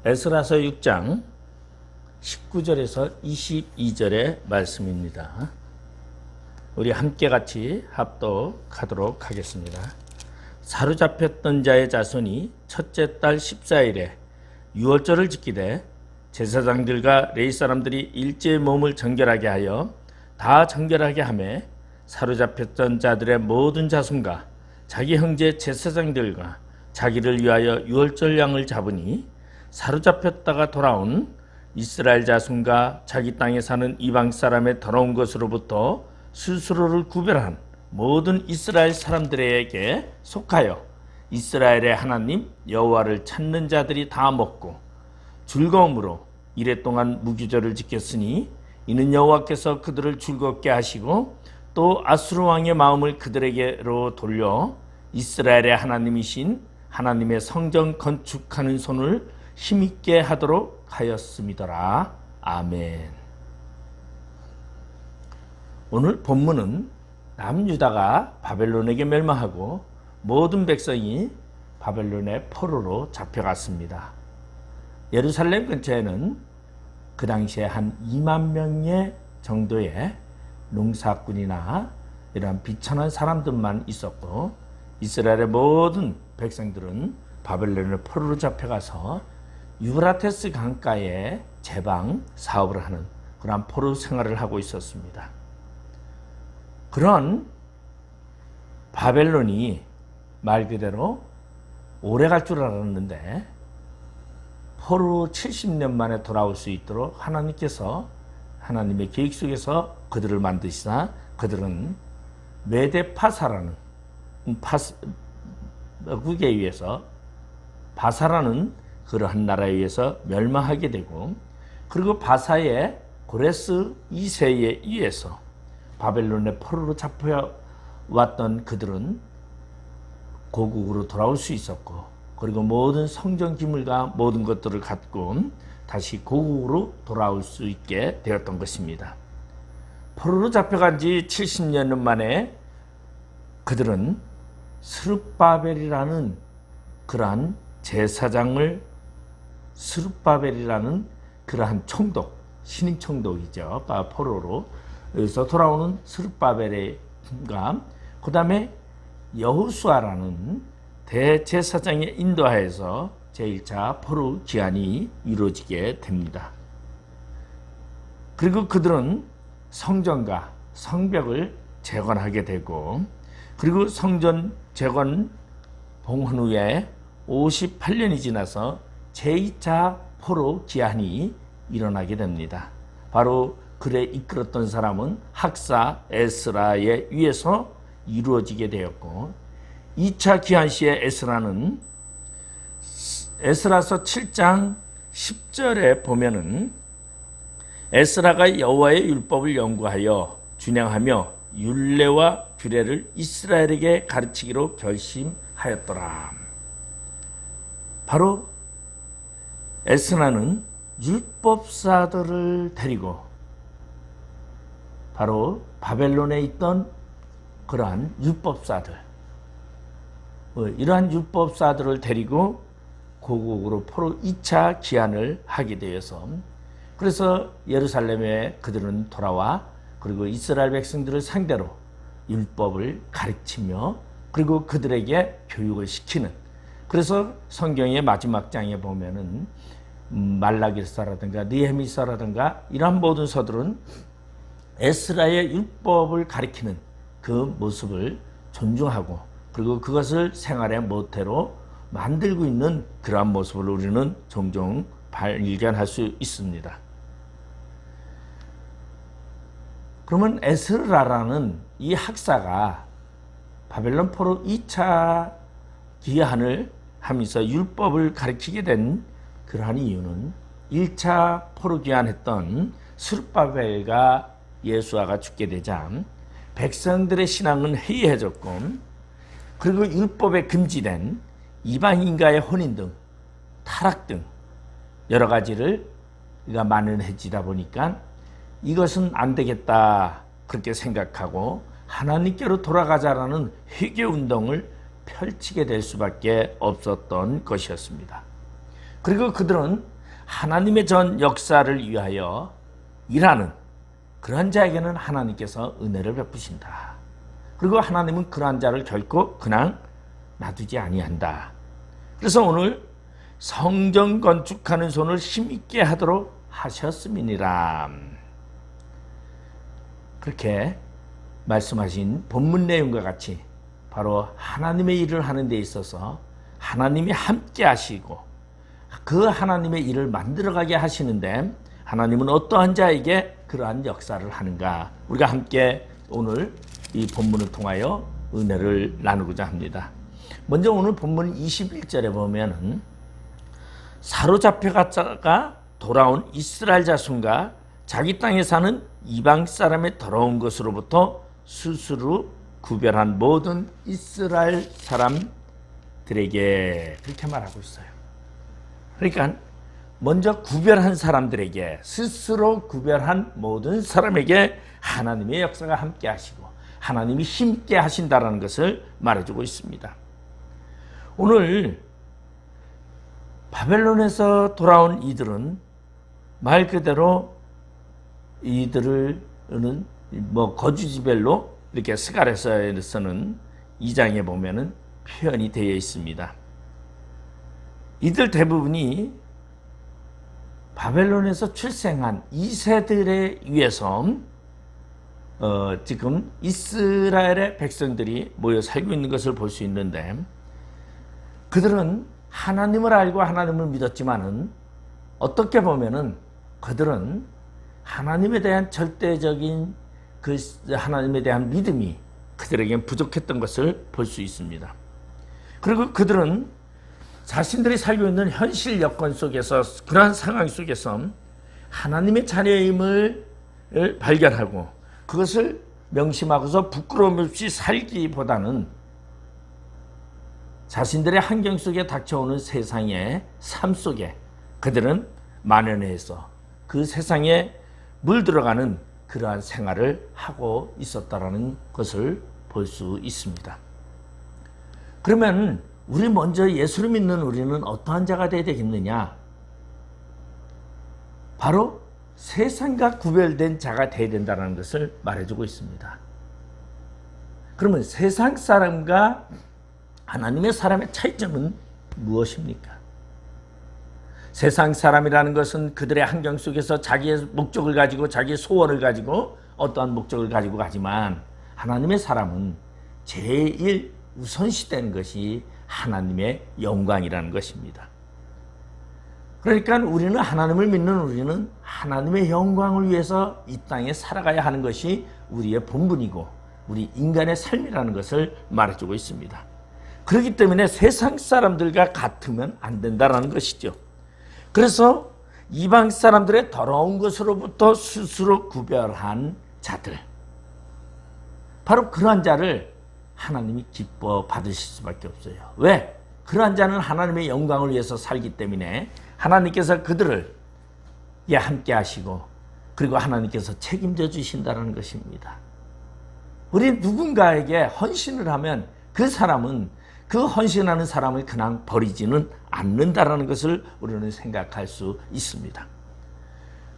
에스라서 6장 19절에서 22절의 말씀입니다. 우리 함께 같이 합독하도록 하겠습니다. 사로잡혔던 자의 자손이 첫째 달 14일에 유월절을 지키되 제사장들과 레위 사람들이 일제의 몸을 정결하게 하여 다 정결하게 하며 사로잡혔던 자들의 모든 자손과 자기 형제 제사장들과 자기를 위하여 유월절 양을 잡으니 사로잡혔다가 돌아온 이스라엘 자손과 자기 땅에 사는 이방 사람의 더러운 것으로부터 스스로를 구별한 모든 이스라엘 사람들에게 속하여 이스라엘의 하나님 여호와를 찾는 자들이 다 먹고 즐거움으로 이래 동안 무교절을 지켰으니 이는 여호와께서 그들을 즐겁게 하시고 또 아수르 왕의 마음을 그들에게로 돌려 이스라엘의 하나님이신 하나님의 성전 건축하는 손을 힘있게 하도록 하였음이더라. 아멘. 오늘 본문은 남유다가 바벨론에게 멸망하고 모든 백성이 바벨론의 포로로 잡혀갔습니다. 예루살렘 근처에는 그 당시에 한 2만 명의 정도의 농사꾼이나 이러한 비천한 사람들만 있었고 이스라엘의 모든 백성들은 바벨론의 포로로 잡혀가서 유브라테스 강가에 제방 사업을 하는 그런 포로 생활을 하고 있었습니다. 그런 바벨론이 말 그대로 오래 갈 줄 알았는데 포로 70년 만에 돌아올 수 있도록 하나님께서 하나님의 계획 속에서 그들을 만드시사 그들은 메데파사라는 국에 의해서 바사라는 그러한 나라에 의해서 멸망하게 되고 그리고 바사의 고레스 2세에 의해서 바벨론의 포로로 잡혀왔던 그들은 고국으로 돌아올 수 있었고 그리고 모든 성전 기물과 모든 것들을 갖고 다시 고국으로 돌아올 수 있게 되었던 것입니다. 포로로 잡혀간 지 70년 만에 그들은 스룹바벨이라는 그러한 제사장을 스룹바벨이라는 그러한 총독, 신임 총독이죠. 포로로 여기서 돌아오는 스룹바벨과 그 다음에 여호수아라는 대제사장의 인도하에서 제1차 포로 기한이 이루어지게 됩니다. 그리고 그들은 성전과 성벽을 재건하게 되고 그리고 성전 재건 봉헌 후에 58년이 지나서 제2차 포로 기한이 일어나게 됩니다. 바로 그래 이끌었던 사람은 학사 에스라에 의해서 이루어지게 되었고 2차 기한 시에 에스라는 에스라서 7장 10절에 보면은 에스라가 여호와의 율법을 연구하여 준행하며 율례와 규례를 이스라엘에게 가르치기로 결심하였더라. 바로 에스라는 율법사들을 데리고 바로 바벨론에 있던 그러한 율법사들 이러한 율법사들을 데리고 고국으로 포로 2차 기한을 하게 되어서 그래서 예루살렘에 그들은 돌아와 그리고 이스라엘 백성들을 상대로 율법을 가르치며 그리고 그들에게 교육을 시키는 그래서 성경의 마지막 장에 보면은 말라기서라든가 느헤미서라든가 이러한 모든 서들은 에스라의 율법을 가리키는 그 모습을 존중하고 그리고 그것을 생활의 모태로 만들고 있는 그러한 모습을 우리는 종종 발견할 수 있습니다. 그러면 에스라라는 이 학사가 바벨론 포로 2차 기한을 하면서 율법을 가르치게 된 그러한 이유는 1차 포로 기한했던 스룹바벨과 예수아가 죽게 되자 백성들의 신앙은 해이해졌고 그리고 율법에 금지된 이방인과의 혼인 등 타락 등 여러 가지를 만연해지다 보니까 이것은 안 되겠다 그렇게 생각하고 하나님께로 돌아가자라는 회개운동을 펼치게 될 수밖에 없었던 것이었습니다. 그리고 그들은 하나님의 전 역사를 위하여 일하는 그러한 자에게는 하나님께서 은혜를 베푸신다. 그리고 하나님은 그러한 자를 결코 그냥 놔두지 아니한다. 그래서 오늘 성전 건축하는 손을 힘있게 하도록 하셨음이니라. 그렇게 말씀하신 본문 내용과 같이 바로 하나님의 일을 하는 데 있어서 하나님이 함께 하시고 그 하나님의 일을 만들어가게 하시는데 하나님은 어떠한 자에게 그러한 역사를 하는가, 우리가 함께 오늘 이 본문을 통하여 은혜를 나누고자 합니다. 먼저 오늘 본문 21절에 보면은 사로잡혀갔다가 돌아온 이스라엘 자손과 자기 땅에 사는 이방 사람의 더러운 것으로부터 스스로 구별한 모든 이스라엘 사람들에게, 그렇게 말하고 있어요. 그러니까 먼저 구별한 사람들에게, 스스로 구별한 모든 사람에게 하나님의 역사가 함께 하시고 하나님이 힘있게 하신다라는 것을 말해주고 있습니다. 오늘 바벨론에서 돌아온 이들은 말 그대로 이들은 거주지별로 이렇게 스가랴서에서는 2장에 보면은 표현이 되어 있습니다. 이들 대부분이 바벨론에서 출생한 2세들에 의해서 지금 이스라엘의 백성들이 모여 살고 있는 것을 볼 수 있는데, 그들은 하나님을 알고 하나님을 믿었지만은 어떻게 보면은 그들은 하나님에 대한 절대적인 그 하나님에 대한 믿음이 그들에겐 부족했던 것을 볼 수 있습니다. 그리고 그들은 자신들이 살고 있는 현실 여건 속에서, 그러한 상황 속에서 하나님의 자녀임을 발견하고 그것을 명심하고서 부끄러움 없이 살기보다는 자신들의 환경 속에 닥쳐오는 세상의 삶 속에 그들은 만연해서 그 세상에 물들어가는 그러한 생활을 하고 있었다라는 것을 볼 수 있습니다. 그러면 우리 먼저 예수를 믿는 우리는 어떠한 자가 되어야 되겠느냐? 바로 세상과 구별된 자가 되어야 된다는 것을 말해주고 있습니다. 그러면 세상 사람과 하나님의 사람의 차이점은 무엇입니까? 세상 사람이라는 것은 그들의 환경 속에서 자기의 목적을 가지고 자기의 소원을 가지고 어떠한 목적을 가지고 가지만, 하나님의 사람은 제일 우선시되는 것이 하나님의 영광이라는 것입니다. 그러니까 우리는, 하나님을 믿는 우리는 하나님의 영광을 위해서 이 땅에 살아가야 하는 것이 우리의 본분이고 우리 인간의 삶이라는 것을 말해주고 있습니다. 그렇기 때문에 세상 사람들과 같으면 안 된다는 것이죠. 그래서 이방 사람들의 더러운 것으로부터 스스로 구별한 자들, 바로 그러한 자를 하나님이 기뻐 받으실 수밖에 없어요. 왜? 그러한 자는 하나님의 영광을 위해서 살기 때문에 하나님께서 그들을 함께 하시고 그리고 하나님께서 책임져 주신다는 것입니다. 우리 누군가에게 헌신을 하면 그 사람은 그 헌신하는 사람을 그냥 버리지는 않는다라는 것을 우리는 생각할 수 있습니다.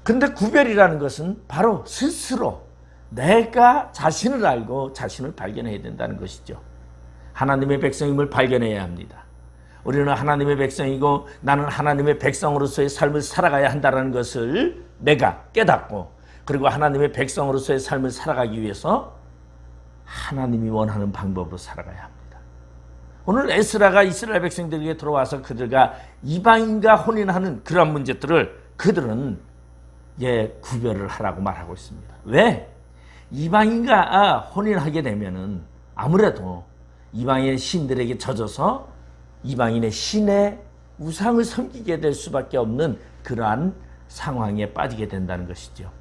그런데 구별이라는 것은 바로 스스로 내가 자신을 알고 자신을 발견해야 된다는 것이죠. 하나님의 백성임을 발견해야 합니다. 우리는 하나님의 백성이고 나는 하나님의 백성으로서의 삶을 살아가야 한다는 것을 내가 깨닫고, 그리고 하나님의 백성으로서의 삶을 살아가기 위해서 하나님이 원하는 방법으로 살아가야 합니다. 오늘 에스라가 이스라엘 백성들에게 들어와서 그들과 이방인과 혼인하는 그런 문제들을 그들은 구별을 하라고 말하고 있습니다. 왜? 이방인과 혼인하게 되면은 아무래도 이방인의 신들에게 젖어서 이방인의 신의 우상을 섬기게 될 수밖에 없는 그러한 상황에 빠지게 된다는 것이죠.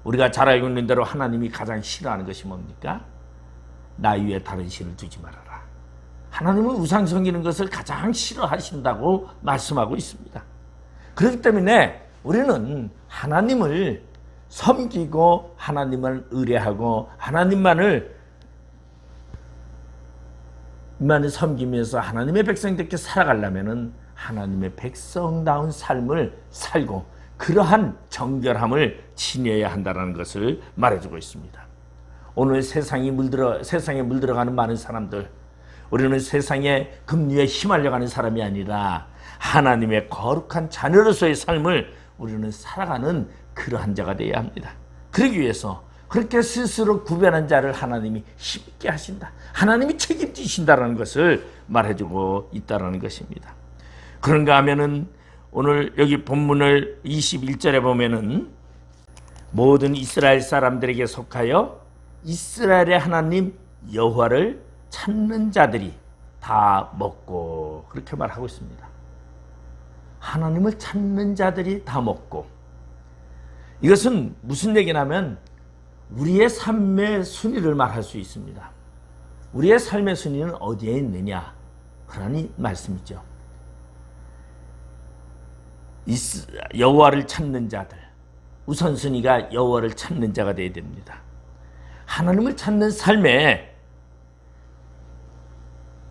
우리가 잘 알고 있는 대로 하나님이 가장 싫어하는 것이 뭡니까? 나 위에 다른 신을 두지 말아라. 하나님은 우상 섬기는 것을 가장 싫어하신다고 말씀하고 있습니다. 그렇기 때문에 우리는 하나님을 섬기고 하나님을 의뢰하고 하나님만을 섬기면서 하나님의 백성들께 살아가려면은 하나님의 백성다운 삶을 살고 그러한 정결함을 지녀야 한다는 것을 말해주고 있습니다. 오늘 세상에 물들어가는 많은 사람들, 우리는 세상의 급류에 휘말려가는 사람이 아니라 하나님의 거룩한 자녀로서의 삶을 우리는 살아가는 그러한 자가 되어야 합니다. 그러기 위해서 그렇게 스스로 구별한 자를 하나님이 힘있게 하신다. 하나님이 책임지신다는 것을 말해주고 있다는 것입니다. 그런가 하면은 오늘 여기 본문을 21절에 보면은 모든 이스라엘 사람들에게 속하여 이스라엘의 하나님 여호와를 찾는 자들이 다 먹고, 그렇게 말하고 있습니다. 하나님을 찾는 자들이 다 먹고, 이것은 무슨 얘기냐면 우리의 삶의 순위를 말할 수 있습니다. 우리의 삶의 순위는 어디에 있느냐, 그러니 말씀이죠. 여호와를 찾는 자들, 우선순위가 여호와를 찾는 자가 되어야 됩니다. 하나님을 찾는 삶에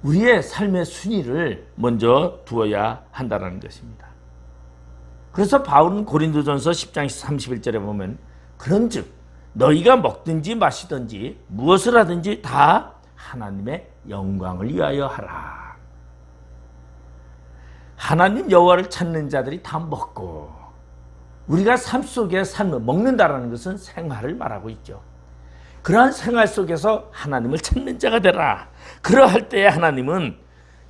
우리의 삶의 순위를 먼저 두어야 한다는 것입니다. 그래서 바울은 고린도전서 10장 31절에 보면 그런즉 너희가 먹든지 마시든지 무엇을 하든지 다 하나님의 영광을 위하여 하라. 하나님 여호와를 찾는 자들이 다 먹고, 우리가 삶 속에 삶을 먹는다라는 것은 생활을 말하고 있죠. 그러한 생활 속에서 하나님을 찾는 자가 되라. 그러할 때에 하나님은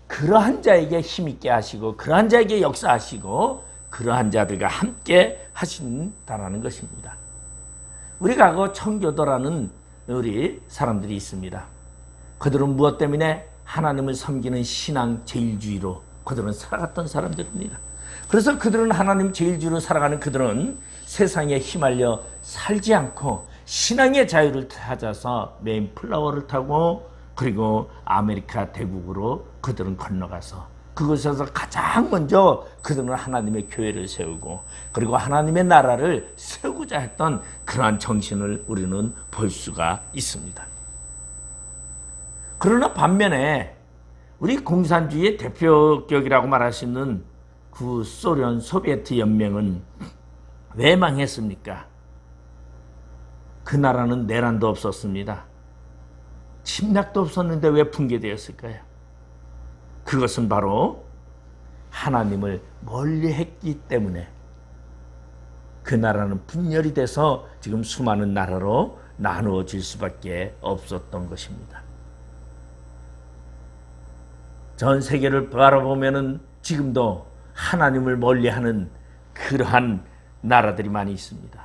그러한 자에게 힘있게 하시고 그러한 자에게 역사하시고 그러한 자들과 함께 하신다라는 것입니다. 우리가 그 청교도라는 우리 사람들이 있습니다. 그들은 무엇 때문에 하나님을 섬기는 신앙 제일주의로 그들은 살아갔던 사람들입니다. 그래서 그들은 하나님 제일주의로 살아가는 그들은 세상에 휘말려 살지 않고 신앙의 자유를 찾아서 메인플라워를 타고 그리고 아메리카 대국으로 그들은 건너가서 그곳에서 가장 먼저 그들은 하나님의 교회를 세우고 그리고 하나님의 나라를 세우고자 했던 그러한 정신을 우리는 볼 수가 있습니다. 그러나 반면에 우리 공산주의의 대표격이라고 말할 수 있는 그 소련 소비에트 연맹은 왜 망했습니까? 그 나라는 내란도 없었습니다. 침략도 없었는데 왜 붕괴되었을까요? 그것은 바로 하나님을 멀리했기 때문에 그 나라는 분열이 돼서 지금 수많은 나라로 나누어질 수밖에 없었던 것입니다. 전 세계를 바라보면은 지금도 하나님을 멀리하는 그러한 나라들이 많이 있습니다.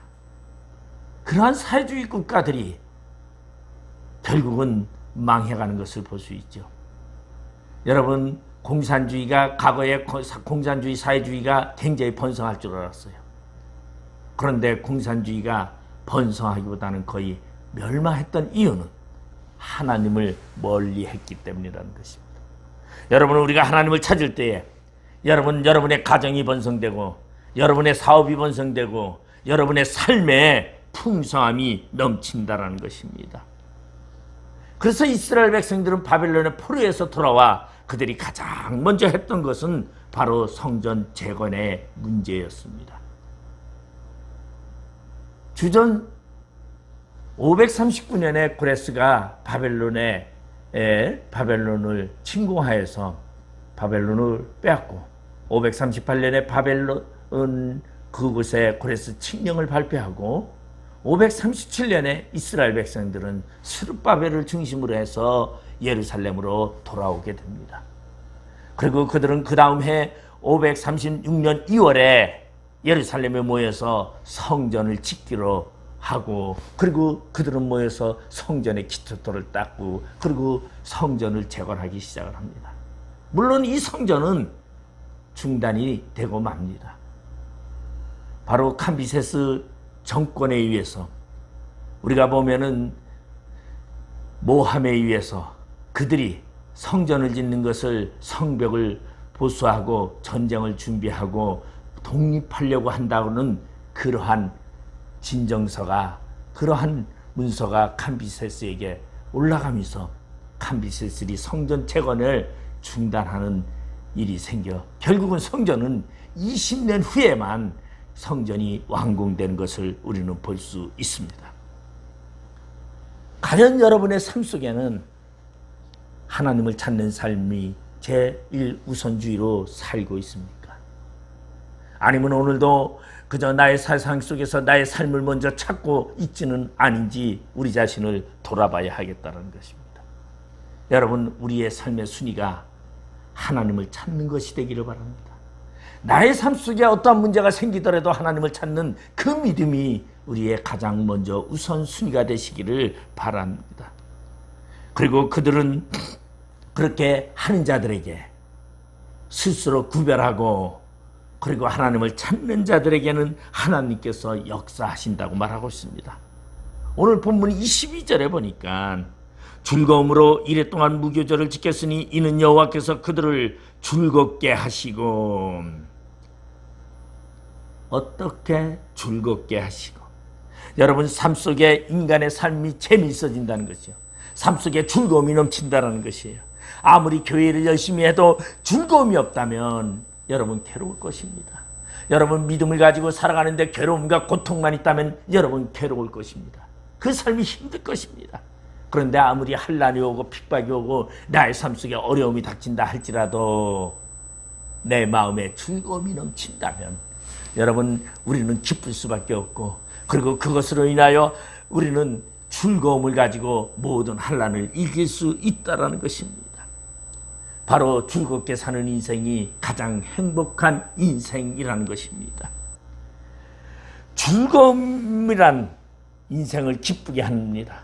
그러한 사회주의 국가들이 결국은 망해가는 것을 볼 수 있죠. 여러분, 공산주의가 과거에 공산주의 사회주의가 굉장히 번성할 줄 알았어요. 그런데 공산주의가 번성하기보다는 거의 멸망했던 이유는 하나님을 멀리했기 때문이라는 것입니다. 여러분, 우리가 하나님을 찾을 때에 여러분의 가정이 번성되고 여러분의 사업이 번성되고 여러분의 삶에 풍성함이 넘친다라는 것입니다. 그래서 이스라엘 백성들은 바벨론의 포로에서 돌아와 그들이 가장 먼저 했던 것은 바로 성전 재건의 문제였습니다. 주전 539년에 고레스가 바벨론을 침공하여서 바벨론을 빼앗고 538년에 바벨론 그곳에 고레스 칙령을 발표하고 537년에 이스라엘 백성들은 스룹바벨을 중심으로 해서 예루살렘으로 돌아오게 됩니다. 그리고 그들은 그 다음 해 536년 2월에 예루살렘에 모여서 성전을 짓기로 하고 그리고 그들은 모여서 성전의 기초토를 닦고 그리고 성전을 재건하기 시작을 합니다. 물론 이 성전은 중단이 되고 맙니다. 바로 캄비세스 정권에 의해서 우리가 보면은 모함에 의해서 그들이 성전을 짓는 것을 성벽을 보수하고 전쟁을 준비하고 독립하려고 한다고는 그러한 진정서가 그러한 문서가 캄비세스에게 올라가면서 캄비세스이 성전 재건을 중단하는 일이 생겨 결국은 성전은 20년 후에만 성전이 완공된 것을 우리는 볼 수 있습니다. 과연 여러분의 삶 속에는 하나님을 찾는 삶이 제1우선주의로 살고 있습니까? 아니면 오늘도 그저 나의 세상 속에서 나의 삶을 먼저 찾고 있지는 아닌지 우리 자신을 돌아봐야 하겠다는 것입니다. 여러분, 우리의 삶의 순위가 하나님을 찾는 것이 되기를 바랍니다. 나의 삶 속에 어떠한 문제가 생기더라도 하나님을 찾는 그 믿음이 우리의 가장 먼저 우선순위가 되시기를 바랍니다. 그리고 그들은 그렇게 하는 자들에게 스스로 구별하고 그리고 하나님을 찾는 자들에게는 하나님께서 역사하신다고 말하고 있습니다. 오늘 본문 22절에 보니까 즐거움으로 이랫동안 무교절을 지켰으니 이는 여호와께서 그들을 즐겁게 하시고, 어떻게 즐겁게 하시고, 여러분 삶 속에 인간의 삶이 재미있어진다는 것이요, 삶 속에 즐거움이 넘친다는 것이에요. 아무리 교회를 열심히 해도 즐거움이 없다면 여러분 괴로울 것입니다. 여러분 믿음을 가지고 살아가는데 괴로움과 고통만 있다면 여러분 괴로울 것입니다. 그 삶이 힘들 것입니다. 그런데 아무리 환난이 오고 핍박이 오고 나의 삶 속에 어려움이 닥친다 할지라도 내 마음에 즐거움이 넘친다면 여러분 우리는 기쁠 수밖에 없고, 그리고 그것으로 인하여 우리는 즐거움을 가지고 모든 환난을 이길 수 있다는 것입니다. 바로 즐겁게 사는 인생이 가장 행복한 인생이라는 것입니다. 즐거움이란 인생을 기쁘게 합니다.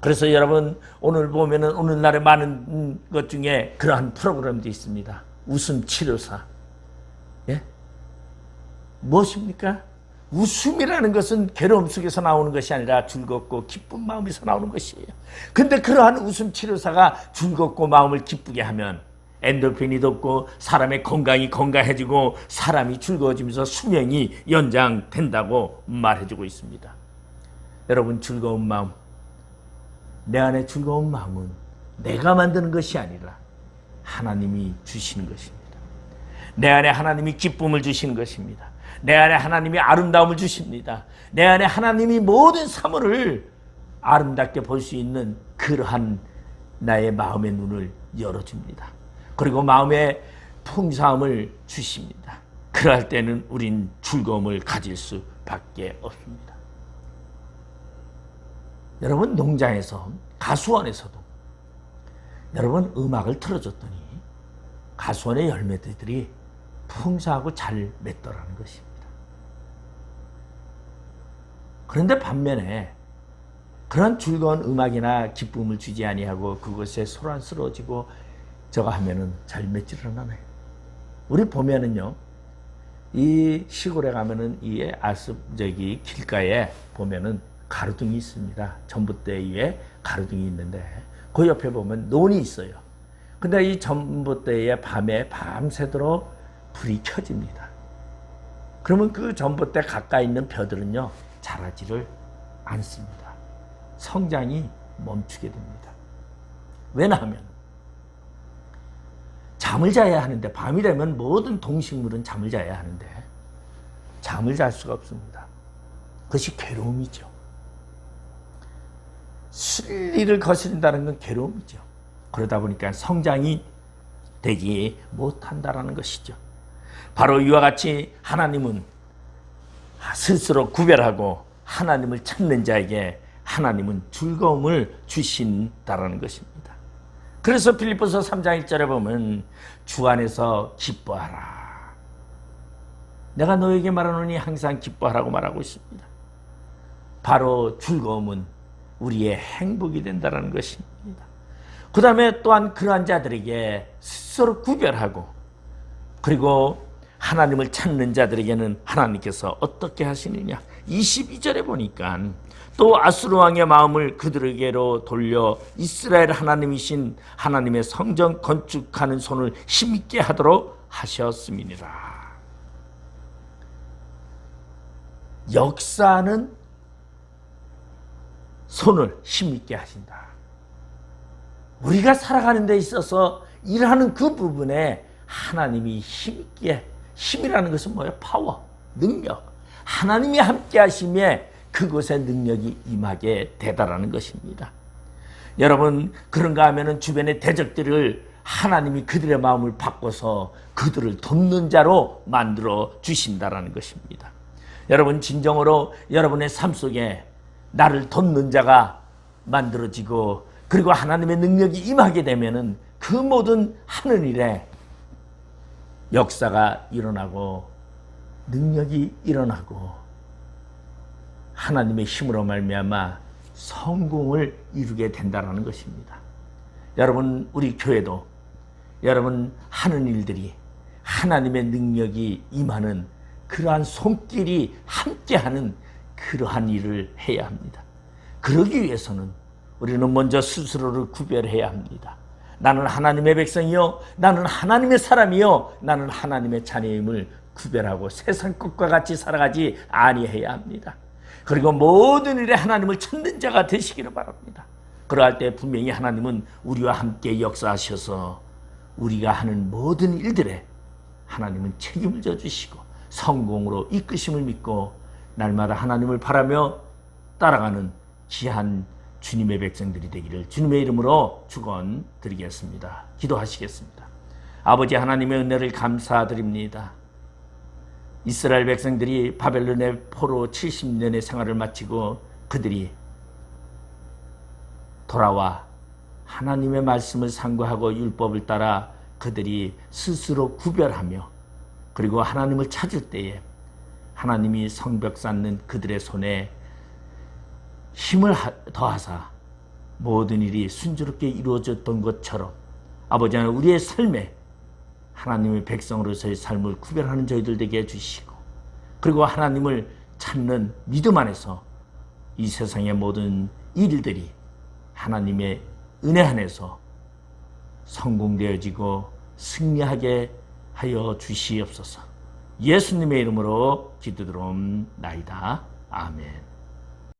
그래서 여러분 오늘 보면은 오늘날에 많은 것 중에 그러한 프로그램도 있습니다. 웃음 치료사. 예? 무엇입니까? 웃음이라는 것은 괴로움 속에서 나오는 것이 아니라 즐겁고 기쁜 마음에서 나오는 것이에요. 근데 그러한 웃음 치료사가 즐겁고 마음을 기쁘게 하면 엔도르핀이 돋고 사람의 건강이 건강해지고 사람이 즐거워지면서 수명이 연장된다고 말해주고 있습니다. 여러분 즐거운 마음, 내 안에 즐거운 마음은 내가 만드는 것이 아니라 하나님이 주시는 것입니다. 내 안에 하나님이 기쁨을 주시는 것입니다. 내 안에 하나님이 아름다움을 주십니다. 내 안에 하나님이 모든 사물을 아름답게 볼 수 있는 그러한 나의 마음의 눈을 열어줍니다. 그리고 마음의 풍성함을 주십니다. 그럴 때는 우린 즐거움을 가질 수밖에 없습니다. 여러분 농장에서 가수원에서도 여러분 음악을 틀어줬더니 가수원의 열매들이 풍성하고 잘 맺더라는 것입니다. 그런데 반면에 그런 즐거운 음악이나 기쁨을 주지 아니하고 그것에 소란스러워지고 저거 하면은 잘 맺지를 않아요. 우리 보면은요, 이 시골에 가면은 이 저기 길가에 보면은 가로등이 있습니다. 전봇대 위에 가로등이 있는데 그 옆에 보면 논이 있어요. 근데 이 전봇대에 밤에 밤새도록 불이 켜집니다. 그러면 그 전봇대 가까이 있는 벼들은요 자라지를 않습니다. 성장이 멈추게 됩니다. 왜냐하면 잠을 자야 하는데, 밤이 되면 모든 동식물은 잠을 자야 하는데 잠을 잘 수가 없습니다. 그것이 괴로움이죠. 순리를 거스른다는 건 괴로움이죠. 그러다 보니까 성장이 되지 못한다라는 것이죠. 바로 이와 같이 하나님은 스스로 구별하고 하나님을 찾는 자에게 하나님은 즐거움을 주신다라는 것입니다. 그래서 빌립보서 3장 1절에 보면 주 안에서 기뻐하라. 내가 너에게 말하노니 항상 기뻐하라고 말하고 있습니다. 바로 즐거움은 우리의 행복이 된다는 것입니다. 그 다음에 또한 그러한 자들에게 스스로 구별하고 그리고 하나님을 찾는 자들에게는 하나님께서 어떻게 하시느냐. 22절에 보니까 또 아수르 왕의 마음을 그들에게로 돌려 이스라엘 하나님이신 하나님의 성전 건축하는 손을 힘있게 하도록 하셨음이니라. 역사는 손을 힘있게 하신다. 우리가 살아가는 데 있어서 일하는 그 부분에 하나님이 힘있게, 힘이라는 것은 뭐예요? 파워, 능력. 하나님이 함께 하심에 그곳에 능력이 임하게 되다라는 것입니다. 여러분, 그런가 하면은 주변의 대적들을 하나님이 그들의 마음을 바꿔서 그들을 돕는 자로 만들어 주신다라는 것입니다. 여러분, 진정으로 여러분의 삶 속에 나를 돕는 자가 만들어지고, 그리고 하나님의 능력이 임하게 되면은 그 모든 하는 일에 역사가 일어나고 능력이 일어나고 하나님의 힘으로 말미암아 성공을 이루게 된다는 것입니다. 여러분, 우리 교회도 여러분 하는 일들이 하나님의 능력이 임하는 그러한 손길이 함께하는 그러한 일을 해야 합니다. 그러기 위해서는 우리는 먼저 스스로를 구별해야 합니다. 나는 하나님의 백성이요, 나는 하나님의 사람이요, 나는 하나님의 자녀임을 구별하고 세상 것과 같이 살아가지 아니해야 합니다. 그리고 모든 일에 하나님을 찾는 자가 되시기를 바랍니다. 그러할 때 분명히 하나님은 우리와 함께 역사하셔서 우리가 하는 모든 일들에 하나님은 책임을 져주시고 성공으로 이끄심을 믿고 날마다 하나님을 바라며 따라가는 귀한 주님의 백성들이 되기를 주님의 이름으로 축원드리겠습니다. 기도하시겠습니다. 아버지 하나님의 은혜를 감사드립니다. 이스라엘 백성들이 바벨론의 포로 70년의 생활을 마치고 그들이 돌아와 하나님의 말씀을 상고하고 율법을 따라 그들이 스스로 구별하며 그리고 하나님을 찾을 때에 하나님이 성벽 쌓는 그들의 손에 힘을 더하사 모든 일이 순조롭게 이루어졌던 것처럼 아버지 하나님 우리의 삶에 하나님의 백성으로서의 삶을 구별하는 저희들 되게 해주시고 그리고 하나님을 찾는 믿음 안에서 이 세상의 모든 일들이 하나님의 은혜 안에서 성공되어지고 승리하게 하여 주시옵소서. 예수님의 이름으로 기도드리옵나이다. 아멘.